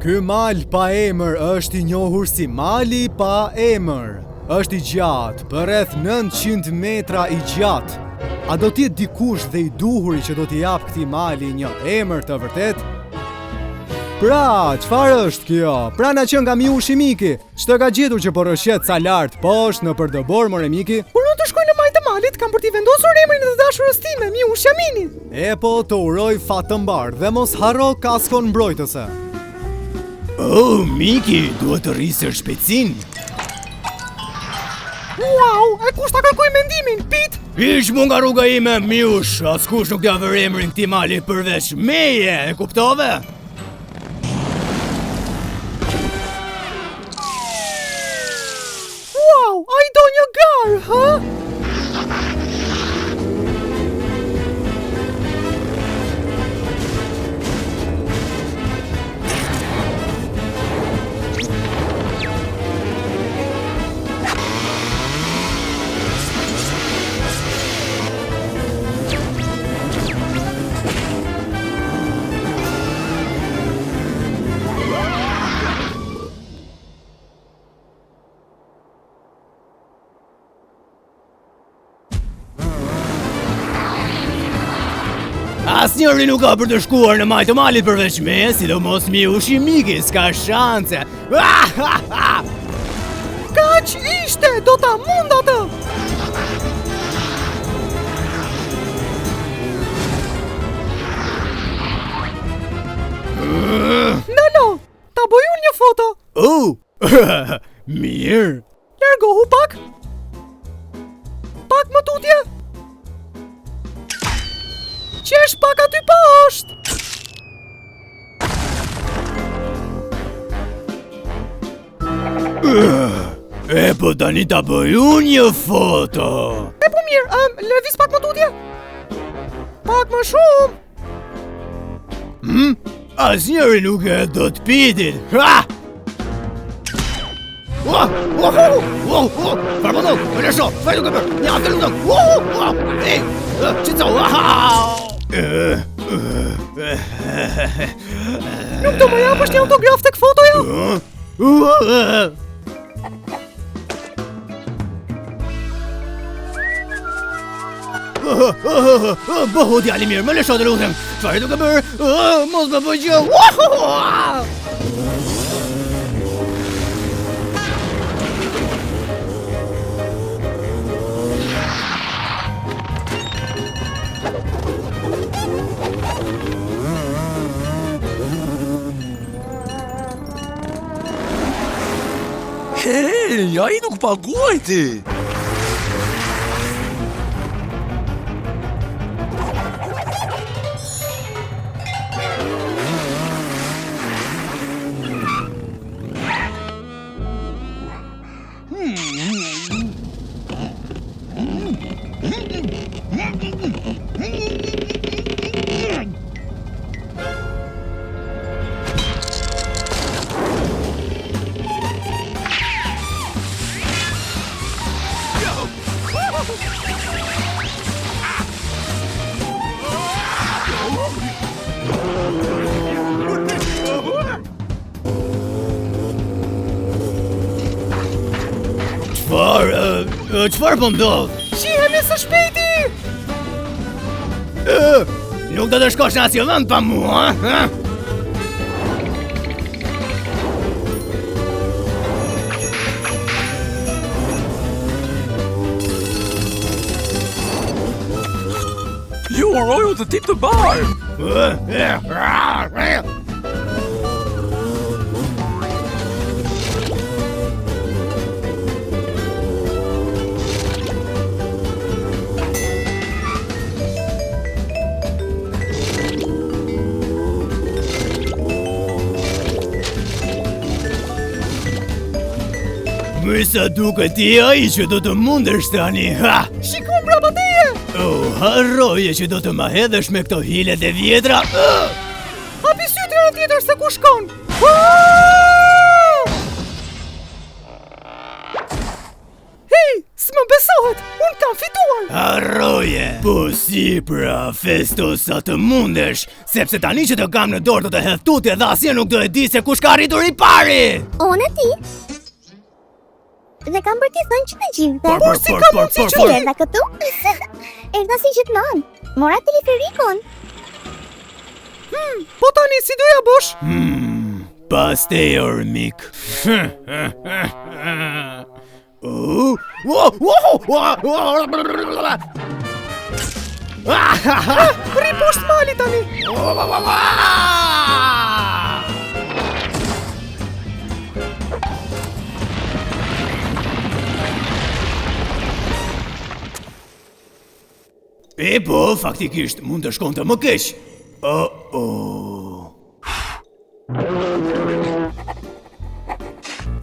Ky mal pa emër është i njohur si mali pa emër. Është i gjatë, për rreth 900 metra i gjatë. A do t'jetë dikush dhe i duhuri që do t'i jap këtij mali një emër të vërtet? Pra, çfarë është kjo? Pra na qenë nga Miushi Miki. Ç'të ka gjetur që po rrëshqet sa lart poshtë në përdobor more Miki? Kur unë të shkoj në majtë të malit, kam për t'i vendosur emrin e të dashurës time, Miushja Mini. E po, të uroj fat të mbar dhe mos harro kaskon mbrojtëse. Oh, Miki, duhet të rrisër shpejtësin. Wow, e kush ta kërkoj mendimin, Pit? Ish mu nga rruga ime, Miush, askush nuk t'ja vër emrin këtij mali përveç meje, e kuptove? Wow, a i do një garë, ha? Asnjëri nuk ka për të shkuar në majtë të malit përveç me, sidomos Miushi Miki, s'ka shanse. Kaq ishte, do ta mund atë! Nano, ta bëj unë një foto. Mirë. Largohu pak. Pak më tutje. Qesh pak aty poshtë. E po tani ta bëj unë një foto. E po mirë, lëviz pak më tutje. Pak më shumë. Asnjëri nuk e do të pitit. Ha! Farmano, më lësho, faj duke bërë, një atë lutëm. Qëtëso, Nuk do më japësh një autograf tek fotoja? Bëhu djali mirë, më lësho të lutëm. Çfarë duke bërë? Mos më bëj gjë. Hey, ai nuk paguaj ti! Çfarë po ndodh? Shihemi së shpejti! Nuk do të shkosh në asnjë vend pa mua, ha? Ju uroju të tip të bar! Më sa duket ti ai që do të mundesh tani, ha! Shikon brapa teje! Harroje që do të ma hedhësh me këto hilet e vjetra! Hapi sytyrën tjetër se ku shkon! Hej, s'më besohet! Unë kam fituar! Harro Boje, po si pra, Festo sa të mundesh, sepse tani që të kam në dorë do të hedh tutje dhe asnjë nuk do e di se kush ka arritur i pari. Unë e ti. Dhe kam për t'i thënë që të gjithë. Por si ka mundësi që Që erdha këtu? Erdha si gjithmonë. Mora teleferikun. Po tani si do ja bosh? Pas te ormik. Rri poshtë mali tani. E po, faktikisht, mund të shkonte më keq.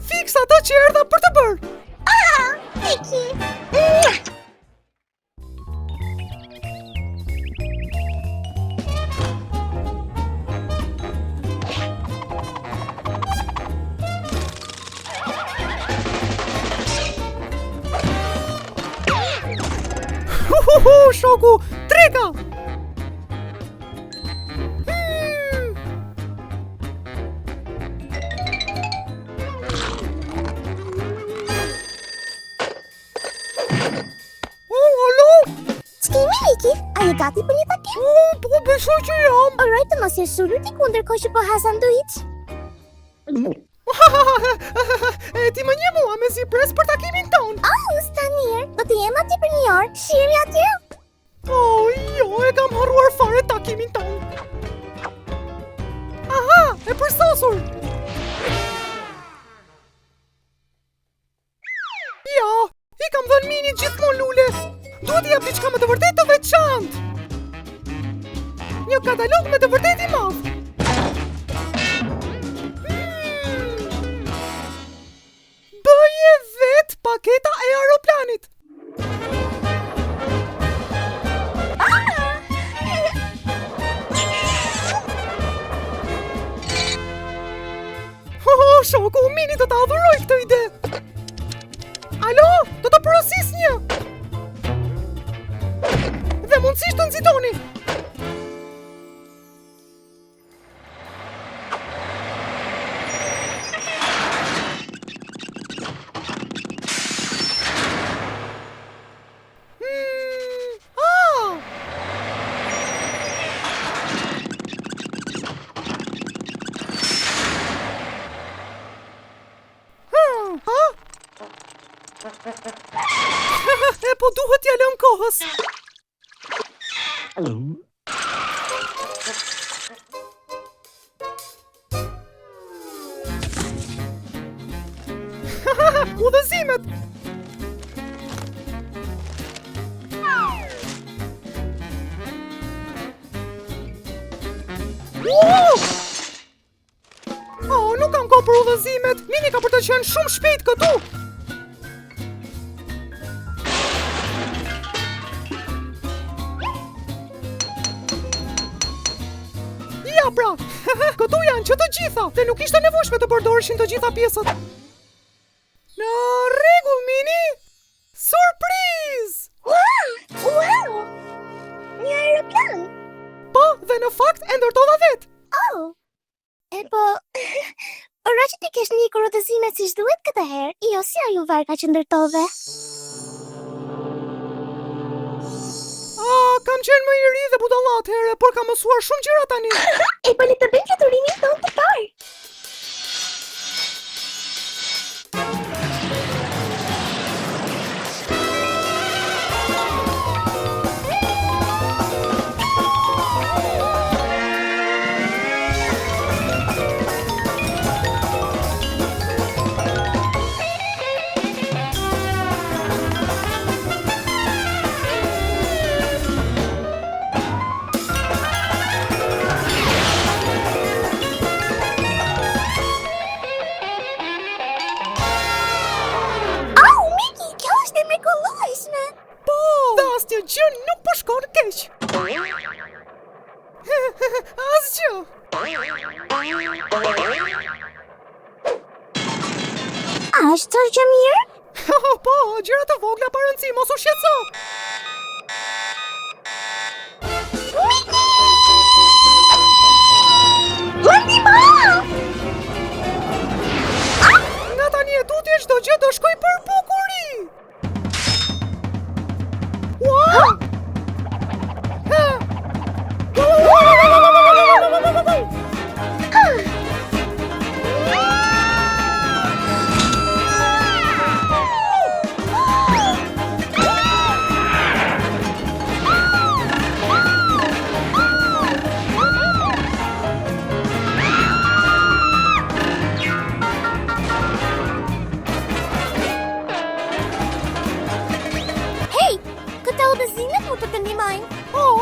Fiks ata që erdha për të bërë. Peki. Shoku, trega! Alo? Ç'kemi Miki? A je gati për një takim? Po besoj që jam. Alright, të mos je sulur ti kundërkohë që po ha sanduiç. Ti më një mua me si pres për takimin ton. Stanir, do të jem aty për një orë. Shihemi atje. Jo, e kam harruar fare takimin ton. Aha, e përsosur. Ja, i kam dhënë minit gjithmonë lule. Duhet i jap diçka me të vërtetë të veçantë. Një katalog me të vërtetë i madh. Bëje vet paketa e aeroplanit. Shoku, mini do të adhuroj këtë ide. Alo, do të porosis një. Dhe mundësisht të nxitoni. E po duhet t'ja lëm kohës. Udhëzimet. Nuk kam kohë për udhëzimet. Mini ka për të qenë shumë shpejt këtu. Ja pra, këtu janë që të gjitha, dhe nuk ishte nevojshme të përdoreshin të gjitha pjesët. Në rregull, Mini! Surpriz! Wow! Një aeroplan? Po, dhe në fakt e ndërtova vetë. E po... Ora që ti kesh një udhëzimet siç duhet këtë herë, jo si ajo varka që ndërtove. Kam qenë më i ri dhe budallat here, por kam mësuar shumë gjëra tani. E po le të bëjmë flaturimin tonë të parë. Asnjë gjë nuk po shkon keq. Asgjë. A është tërë që mirë? Po, gjëra të vogla pa rëndësi, mos u shqetëso. çdo gjë do shkoj për bukuri. Wow!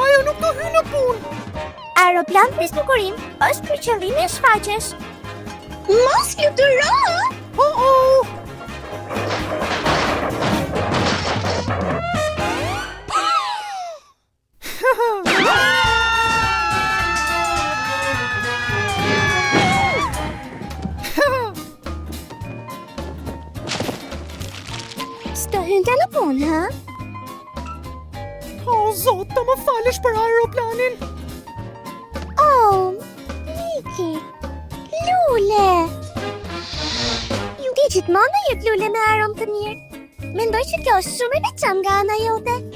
Ajo nuk do hy në punë. Aeroplan me smukurim është për qëllime e shfaqjes. Mos fluturo! Oh! S'do hynda në punë, ha? O, zot, të më falësh për aeroplanin. Oh, Niki, lule. Ti gjithmonë jep lule me aromë të mirë. Mendoj që kjo është shumë e veçantë nga ana jote.